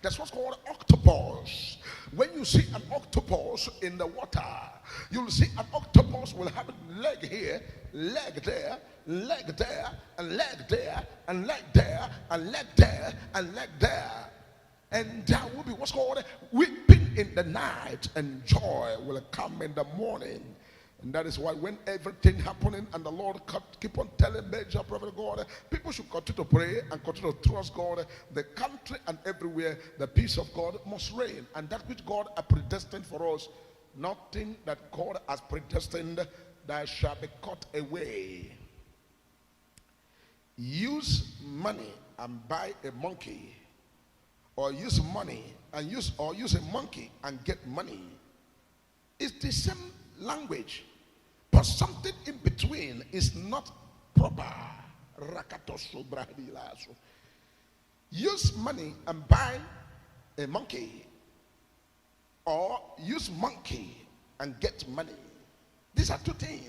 That's what's called octopus. When you see an octopus in the water, you'll see an octopus will have a leg here, leg there, leg there, and leg there, and leg there, and leg there, and leg there. And there will be what's called weeping in the night, and joy will come in the morning. And that is why when everything happening and the Lord keep on telling Major Prophet God, people should continue to pray and continue to trust God. The country and everywhere, the peace of God must reign. And that which God has predestined for us, nothing that God has predestined that shall be cut away. Use money and buy a monkey, or use money and use a monkey and get money. It's the same language, but something in between is not proper. Use money and buy a monkey, or use monkey and get money. These are two things.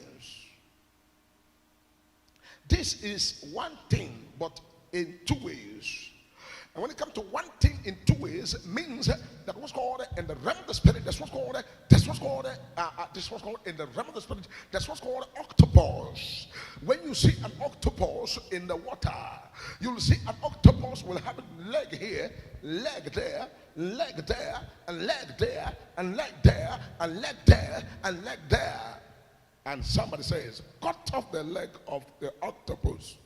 This is one thing, but in two ways. And when it comes to one thing in two ways, it means that what's called in the realm of the spirit, this was called in the realm of the spirit, that's what's called octopus. When you see an octopus in the water, you'll see an octopus will have a leg here, leg there, leg there, and leg there, and leg there, and leg there, and leg there. And somebody says, cut off the leg of the octopus.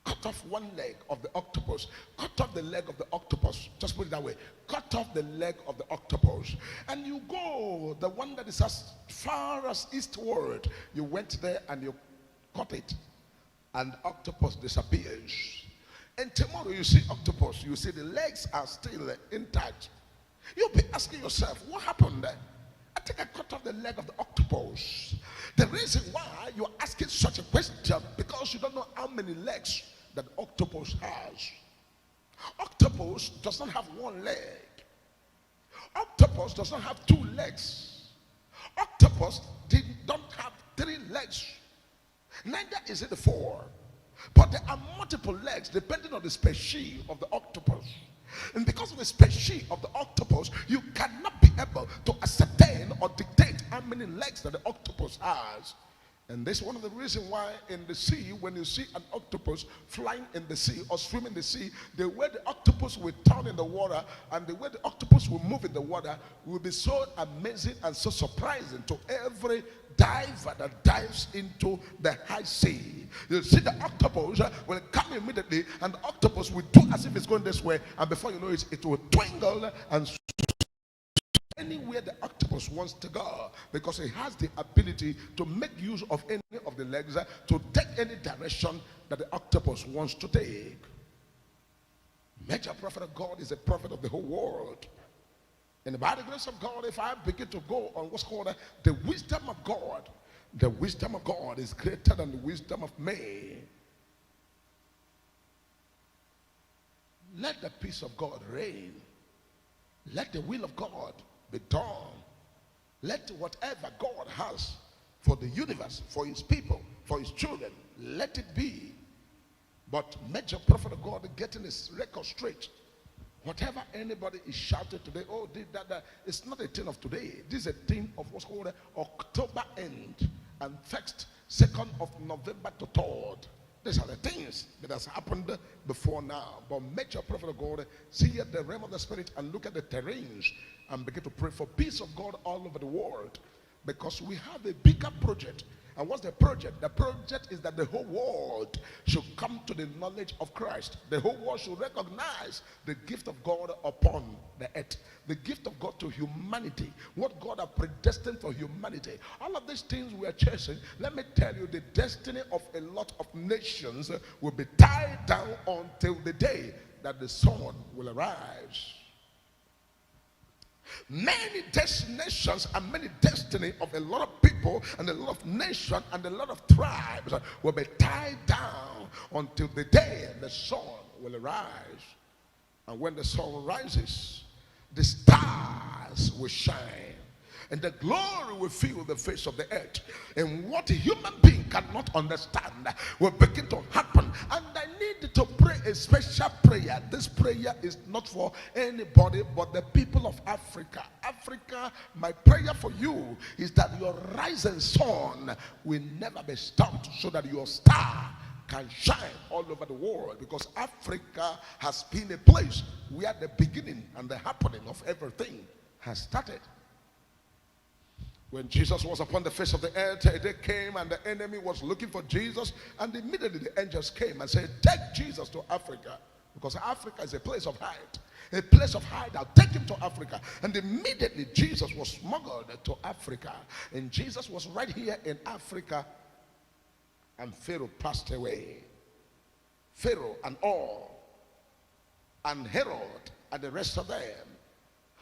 Cut off one leg of the octopus. Cut off the leg of the octopus. Just put it that way. Cut off the leg of the octopus. And you go, the one that is as far as eastward, you went there and you cut it. And the octopus disappears. And tomorrow you see octopus, you see the legs are still intact. You'll be asking yourself, what happened there? I think I cut off the leg of the octopus. The reason why you're asking such a question, because you don't know how many legs that octopus has. Octopus does not have one leg. Octopus does not have two legs. Octopus don't have three legs. Neither is it four. But there are multiple legs depending on the species of the octopus. And because of the species of the octopus, you cannot be able to ascertain or dictate how many legs that the octopus has. And this is one of the reasons why in the sea, when you see an octopus flying in the sea or swimming in the sea, the way the octopus will turn in the water and the way the octopus will move in the water will be so amazing and so surprising to every diver that dives into the high sea. You'll see the octopus will come immediately, and the octopus will do as if it's going this way, and before you know it, it will twinkle and anywhere the octopus wants to go, because it has the ability to make use of any of the legs to take any direction that the octopus wants to take. Major prophet of God is a prophet of the whole world. And by the grace of God, if I begin to go on what's called the wisdom of God, the wisdom of God is greater than the wisdom of man. Let the peace of God reign. Let the will of God be done. Let whatever God has for the universe, for his people, for his children, let it be. But Major prophet of God getting his record straight. Whatever anybody is shouting today, oh, did that, it's not a thing of today. This is a thing of what's called October end and 1st, 2nd of November to 3rd. These are the things that has happened before now. But Major prophet of God, see at the realm of the spirit and look at the terrains and begin to pray for peace of God all over the world. Because we have a bigger project. And what's the project? The project is that the whole world should come to the knowledge of Christ. The whole world should recognize the gift of God upon the earth. The gift of God to humanity. What God has predestined for humanity. All of these things we are chasing. Let me tell you, the destiny of a lot of nations will be tied down until the day that the sun will arise. Many destinations and many destiny of a lot of people and a lot of nations and a lot of tribes will be tied down until the day the sun will arise. And when the sun rises, the stars will shine and the glory will fill the face of the earth. And what a human being cannot understand will begin to happen And I need to pray a special prayer. This prayer is not for anybody but the people of Africa. Africa, my prayer for you is that your rising sun will never be stopped, so that your star can shine all over the world, because Africa has been a place where the beginning and the happening of everything has started. When Jesus was upon the face of the earth, a day came and the enemy was looking for Jesus, and immediately the angels came and said, take Jesus to Africa, because Africa is a place of hide. A place of hideout. Take him to Africa. And immediately Jesus was smuggled to Africa. And Jesus was right here in Africa, and Pharaoh passed away. Pharaoh and all, and Herod and the rest of them.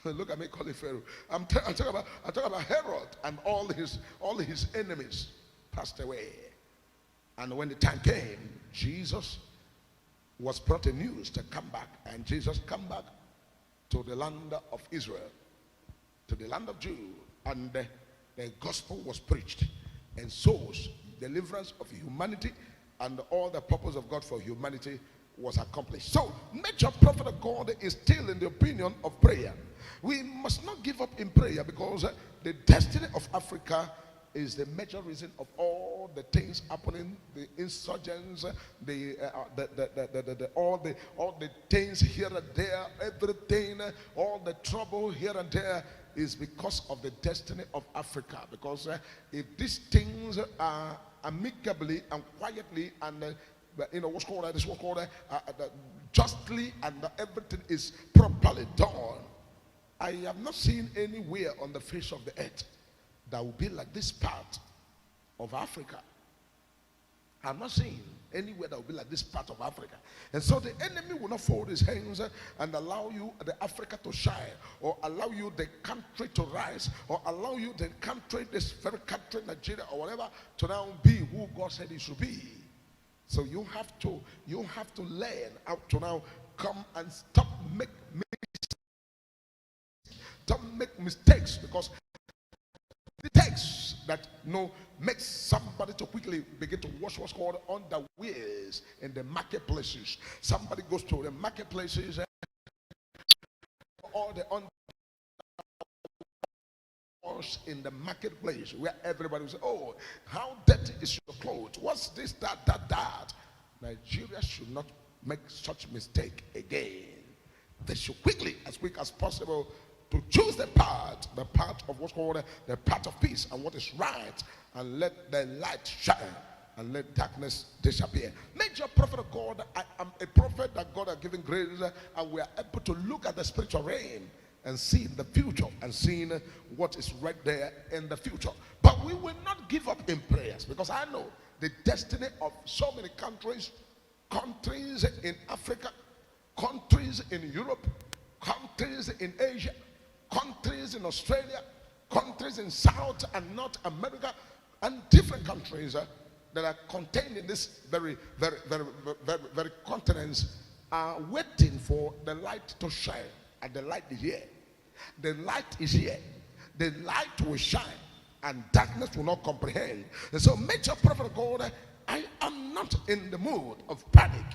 Look at me calling Pharaoh. I'm talking about Herod and all his enemies passed away. And when the time came, Jesus was brought the news to come back. And Jesus come back to the land of Israel, to the land of Judah, and the gospel was preached, and souls, deliverance of humanity, and all the purpose of God for humanity was accomplished. So, major prophet of God is still in the opinion of prayer. We must not give up in prayer, because the destiny of Africa is the major reason of all the things happening, the insurgents, all the things here and there, everything, all the trouble here and there is because of the destiny of Africa. Because if these things are amicably and quietly and justly, and everything is properly done, I have not seen anywhere on the face of the earth that will be like this part of Africa. I'm not seeing anywhere that will be like this part of Africa. And so the enemy will not fold his hands and allow you, the Africa, to shine, or allow you, the country, to rise, or allow you, the country, this very country, Nigeria or whatever, to now be who God said it should be. So you have to learn how to now come and stop make mistakes, because the text that makes somebody to quickly begin to wash what's called underwears in the marketplaces. Somebody goes to the marketplaces, all the underwears in the marketplace, where everybody will say, oh, how dirty is your clothes? What's this, that? Nigeria should not make such mistake again. They should quickly, as quick as possible, to choose the part of what's called the path of peace and what is right, and let the light shine and let darkness disappear. Major prophet of God, I am a prophet that God has given grace, and we are able to look at the spiritual realm and see the future and seeing what is right there in the future. But we will not give up in prayers, because I know the destiny of so many countries in Africa, countries in Europe, countries in Asia, countries in Australia, countries in South and North America, and different countries that are contained in this very continents are waiting for the light to shine. And the light is here. The light is here. The light will shine, and darkness will not comprehend. And so, major prophet of God, I am not in the mood of panic.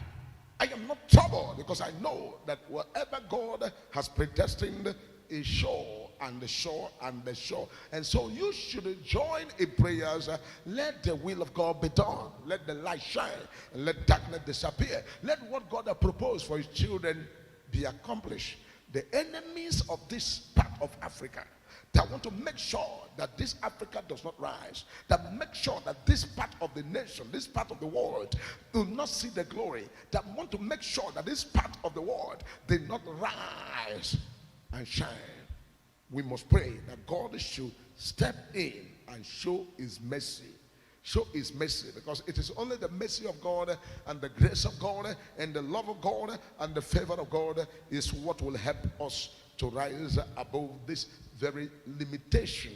I am not troubled, because I know that whatever God has predestined is sure and sure and sure. And so you should join in prayers. Let the will of God be done. Let the light shine and let darkness disappear. Let what God has proposed for his children be accomplished. The enemies of this part of Africa that want to make sure that this Africa does not rise, that make sure that this part of the nation, this part of the world, do not see the glory, that want to make sure that this part of the world did not rise and shine. We must pray that God should step in and show his mercy. Show his mercy, because it is only the mercy of God and the grace of God and the love of God and the favor of God is what will help us to rise above this very limitation